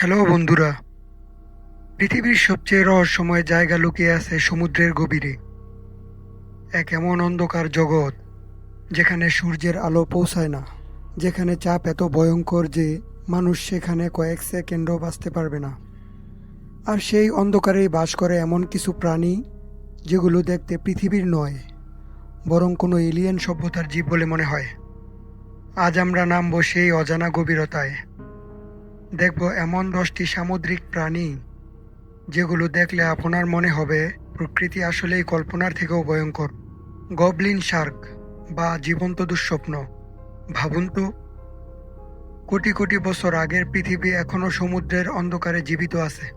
Hello বন্ধুরা, পৃথিবীর সবচেয়ে রহস্যময় জায়গা লুকিয়ে আছে সমুদ্রের গভীরে। এক এমন অন্ধকার জগৎ যেখানে সূর্যের আলো পৌঁছায় না, যেখানে চাপ এত ভয়ঙ্কর যে মানুষ সেখানে কয়েক সেকেন্ডও বাঁচতে পারবে না। আর সেই অন্ধকারেই বাস করে এমন কিছু প্রাণী যেগুলো দেখতে পৃথিবীর নয়, বরং কোনো এলিয়েন সভ্যতার জীব বলে মনে হয়। আজ আমরা নামবো সেই অজানা গভীরতায়। দেখব এমন 10টি সামুদ্রিক প্রাণী যেগুলো দেখলে আপনার মনে হবে প্রকৃতি আসলেই কল্পনার থেকেও ভয়ঙ্কর। গবলিন শার্ক বা জীবন্ত দুঃস্বপ্ন। ভাবুন তো, কোটি কোটি বছর আগের পৃথিবী এখনো সমুদ্রের অন্ধকারে জীবিত আছে।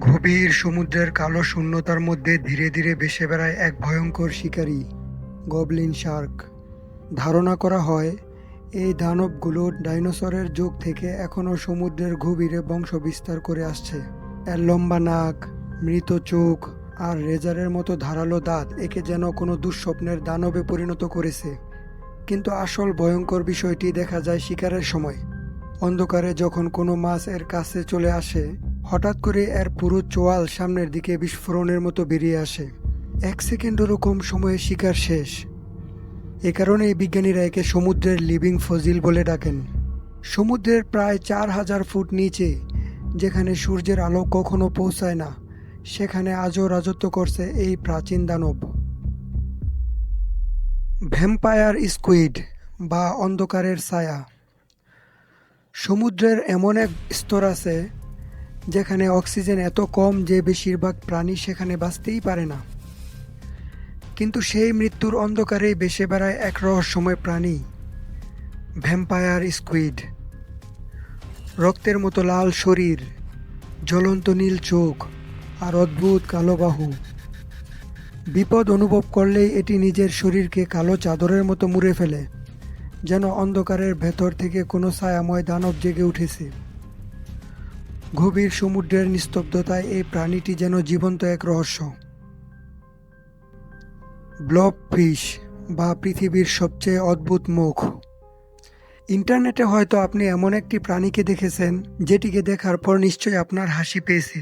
গভীর সমুদ্রের কালো শূন্যতার মধ্যে ধীরে ধীরে ভেসে বেড়ায় এক ভয়ঙ্কর শিকারী, গবলিন শার্ক। ধারণা করা হয় এই দানবগুলো ডাইনোসরের যুগ থেকে এখনো সমুদ্রের গভীরে বংশ বিস্তার করে আসছে। এর লম্বা নাক, মৃত চোখ আর রেজারের মতো ধারালো দাঁত একে যেন কোনো দুঃস্বপ্নের দানবে পরিণত করেছে। কিন্তু আসল ভয়ঙ্কর বিষয়টি দেখা যায় শিকারের সময়। অন্ধকারে যখন কোনো মাছ এর কাছে চলে আসে, হঠাৎ করে এর পুরো চোয়াল সামনের দিকে বিস্ফোরণের মতো বেরিয়ে আসে। 1 সেকেন্ডেরও কম সময়ে শিকার শেষ। এ কারণেই বিজ্ঞানীরা একে সমুদ্রের লিভিং ফসিল বলে ডাকেন। সমুদ্রের প্রায় 4000 ফুট নিচে, যেখানে সূর্যের আলো কখনো পৌঁছায় না, সেখানে আজও রাজত্ব করছে এই প্রাচীন দানব। ভ্যাম্পায়ার স্কুইড বা অন্ধকারের ছায়া। সমুদ্রের এমন এক স্তর আছে যেখানে অক্সিজেন এত কম যে বেশিরভাগ প্রাণী সেখানে বাঁচতেই পারে না। কিন্তু সেই মৃত্যুর অন্ধকারেই ভেসে বেড়ায় এক রহস্যময় প্রাণী, ভ্যাম্পায়ার স্কুইড। রক্তের মতো লাল শরীর, জ্বলন্ত নীল চোখ আর অদ্ভুত কালো বাহু। বিপদ অনুভব করলেই এটি নিজের শরীরকে কালো চাদরের মতো মুড়ে ফেলে, যেন অন্ধকারের ভেতর থেকে কোনো ছায়াময় দানব জেগে উঠেছে। গভীর সমুদ্রের নিস্তব্ধতায় এই প্রাণীটি যেন জীবন্ত এক রহস্য। ব্লব ফিশ বা পৃথিবীর সবচেয়ে অদ্ভুত মুখ। ইন্টারনেটে হয়তো আপনি এমন একটি প্রাণীকে দেখেছেন যেটিকে দেখার পর নিশ্চয়ই আপনার হাসি পেয়েছে।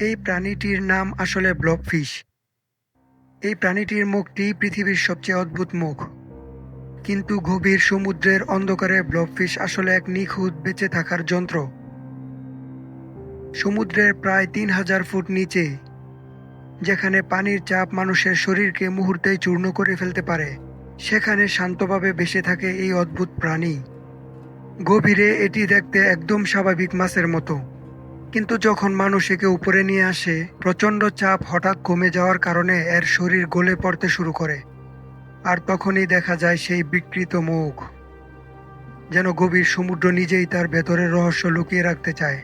এই প্রাণীটির নাম আসলে ব্লব ফিশ। এই প্রাণীটির মুখটি পৃথিবীর সবচেয়ে অদ্ভুত মুখ। কিন্তু গভীর সমুদ্রের অন্ধকারে ব্লবফিশ আসলে এক নিখুঁত বেঁচে থাকার যন্ত্র। সমুদ্রের প্রায় 3000 ফুট নিচে, যেখানে পানির চাপ মানুষের শরীরকে মুহূর্তেই চূর্ণ করে ফেলতে পারে, সেখানে শান্তভাবে ভেসে থাকে এই অদ্ভুত প্রাণী। গভীরে এটি দেখতে একদম স্বাভাবিক মাছের মতো, কিন্তু যখন মানুষ একে উপরে নিয়ে আসে, প্রচণ্ড চাপ হঠাৎ কমে যাওয়ার কারণে এর শরীর গলে পড়তে শুরু করে। আর তখনই দেখা যায় সেই বিকৃত মুখ, যেন গভীর সমুদ্র নিজেই তার ভেতরের রহস্য লুকিয়ে রাখতে চায়।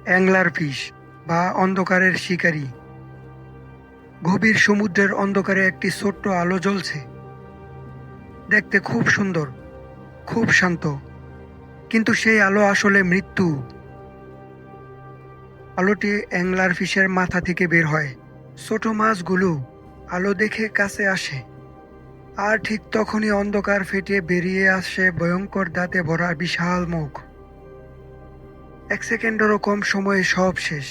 অ্যাংলার ফিশ বা অন্ধকারের শিকারী। গভীর সমুদ্রের অন্ধকারে একটি ছোট্ট আলো জ্বলছে। দেখতে খুব সুন্দর, খুব শান্ত, কিন্তু সেই আলো আসলে মৃত্যু। আলোটি অ্যাংলার ফিশের মাথা থেকে বের হয়। ছোট মাছগুলো আলো দেখে কাছে আসে, আর ঠিক তখনই অন্ধকার ফেটে বেরিয়ে আসে ভয়ঙ্কর দাঁতে ভরা বিশাল মুখ। 1 সেকেন্ডেরও কম সময়ে সব শেষ।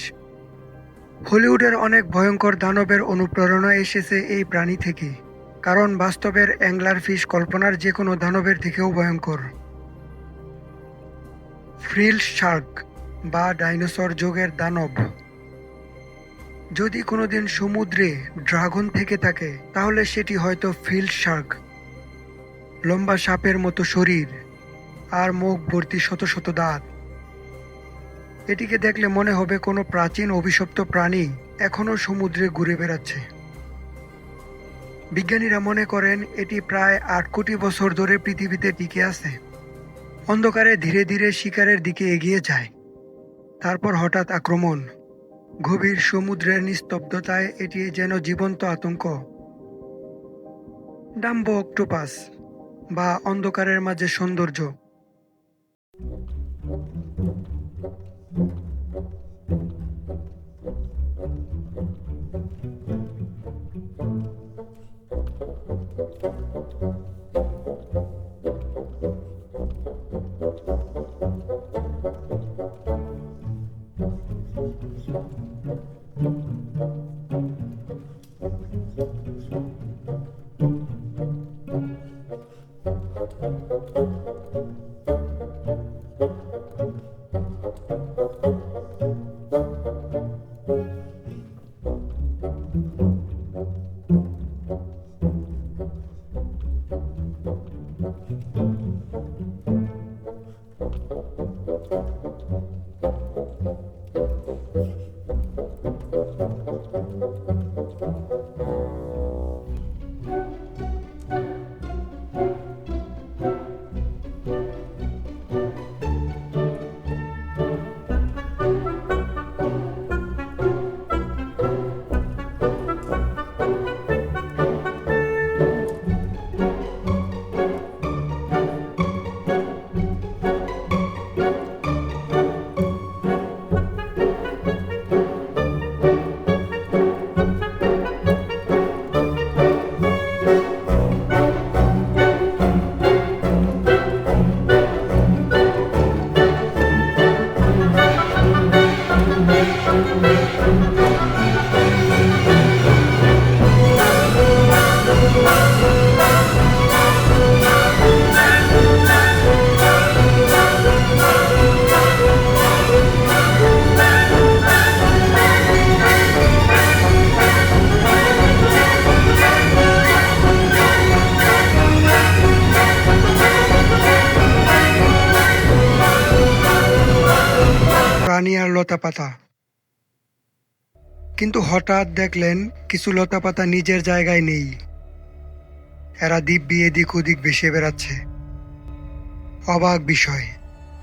হলিউডের অনেক ভয়ঙ্কর দানবের অনুপ্রেরণা এসেছে এই প্রাণী থেকে, কারণ বাস্তবের অ্যাংলার ফিশ কল্পনার যে কোনো দানবের থেকেও ভয়ঙ্কর। ফ্রিল শার্ক বা ডাইনোসর যুগের দানব। যদি কোনোদিন সমুদ্রে ড্রাগন থেকে থাকে, তাহলে সেটি হয়তো ফ্রিল শার্ক। লম্বা সাপের মতো শরীর আর মুখ ভর্তি শত শত দাঁত। এটিকে দেখলে মনে হবে কোনো প্রাচীন অভিশপ্ত প্রাণী এখনো সমুদ্রে ঘুরে বেড়াচ্ছে। বিজ্ঞানীরা মনে করেন এটি প্রায় 8 কোটি বছর ধরে পৃথিবীতে টিকে আছে। অন্ধকারে ধীরে ধীরে শিকারের দিকে এগিয়ে যায়, তারপর হঠাৎ আক্রমণ। গভীর সমুদ্রের নিস্তব্ধতায় এটি যেন জীবন্ত আতঙ্ক। ডাম্বো অক্টোপাস বা অন্ধকারের মাঝে সৌন্দর্য। পানি আর লতাপাতা। কিন্তু হঠাৎ দেখলেন কিছু লতাপাতা নিজের জায়গায় নেই। এরা দিব্যি এদিক ওদিক ভেসে বেড়াচ্ছে। অবাক বিষয়,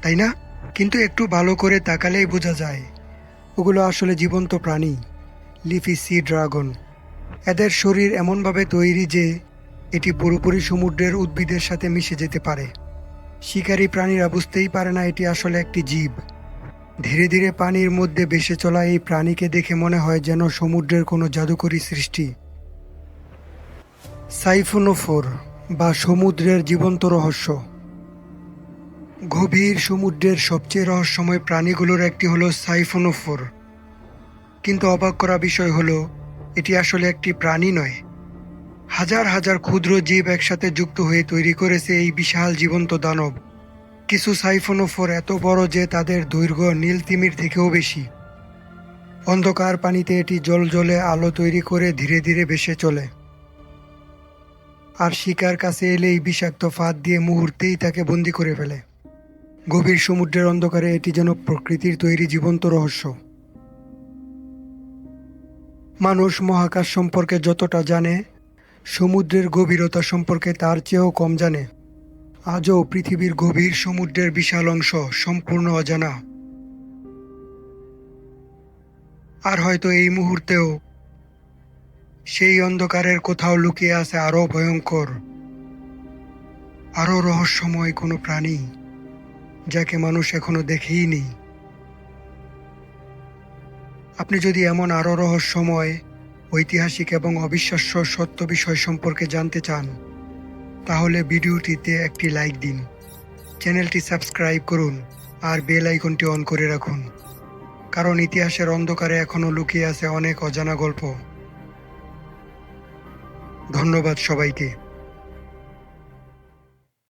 তাই না? কিন্তু একটু ভালো করে তাকালেই বোঝা যায় ওগুলো আসলে জীবন্ত প্রাণী, লিফি সি ড্রাগন। এদের শরীর এমনভাবে তৈরি যে এটি পুরোপুরি সমুদ্রের উদ্ভিদের সাথে মিশে যেতে পারে। শিকারী প্রাণীরা বুঝতেই পারে না এটি আসলে একটি জীব। ধীরে ধীরে পানির মধ্যে ভেসে চলা এই প্রাণীকে দেখে মনে হয় যেন সমুদ্রের কোনো জাদুকরী সৃষ্টি। সাইফোনোফোর বা সমুদ্রের জীবন্ত রহস্য। গভীর সমুদ্রের সবচেয়ে রহস্যময় প্রাণীগুলোর একটি হলো সাইফোনোফোর। কিন্তু অবাক করা বিষয় হলো এটি আসলে একটি প্রাণী নয়। হাজার হাজার ক্ষুদ্র জীব একসাথে যুক্ত হয়ে তৈরি করেছে এই বিশাল জীবন্ত দানব। কিছু সাইফোনোফোর এত বড় যে তাদের দৈর্ঘ্য নীল তিমির থেকেও বেশি। অন্ধকার পানিতে এটি জ্বলজ্বলে আলো তৈরি করে ধীরে ধীরে ভেসে চলে। আর শিকার কাছে এলেই বিষাক্ত ফাঁদ দিয়ে মুহূর্তেই তাকে বন্দি করে ফেলে। গভীর সমুদ্রের অন্ধকারে এটি যেন প্রকৃতির তৈরি জীবন্ত রহস্য। মানুষ মহাকাশ সম্পর্কে যতটা জানে, সমুদ্রের গভীরতা সম্পর্কে তার চেয়েও কম জানে। আজও পৃথিবীর গভীর সমুদ্রের বিশাল অংশ সম্পূর্ণ অজানা। আর হয়তো এই মুহূর্তেও সেই অন্ধকারের কোথাও লুকিয়ে আছে আরও ভয়ঙ্কর, আরও রহস্যময় কোনো প্রাণী যাকে মানুষ এখনো দেখেই নি। আপনি যদি এমন আরও রহস্যময়, ঐতিহাসিক এবং অবিশ্বাস্য সত্য বিষয় সম্পর্কে জানতে চান, তাহলে ভিডিওটিতে একটি লাইক দিন, চ্যানেলটি সাবস্ক্রাইব করুন আর বেল আইকনটি অন করে রাখুন, কারণ ইতিহাসের অন্ধকারে এখনো লুকিয়ে আছে অনেক অজানা গল্প। ধন্যবাদ সবাইকে।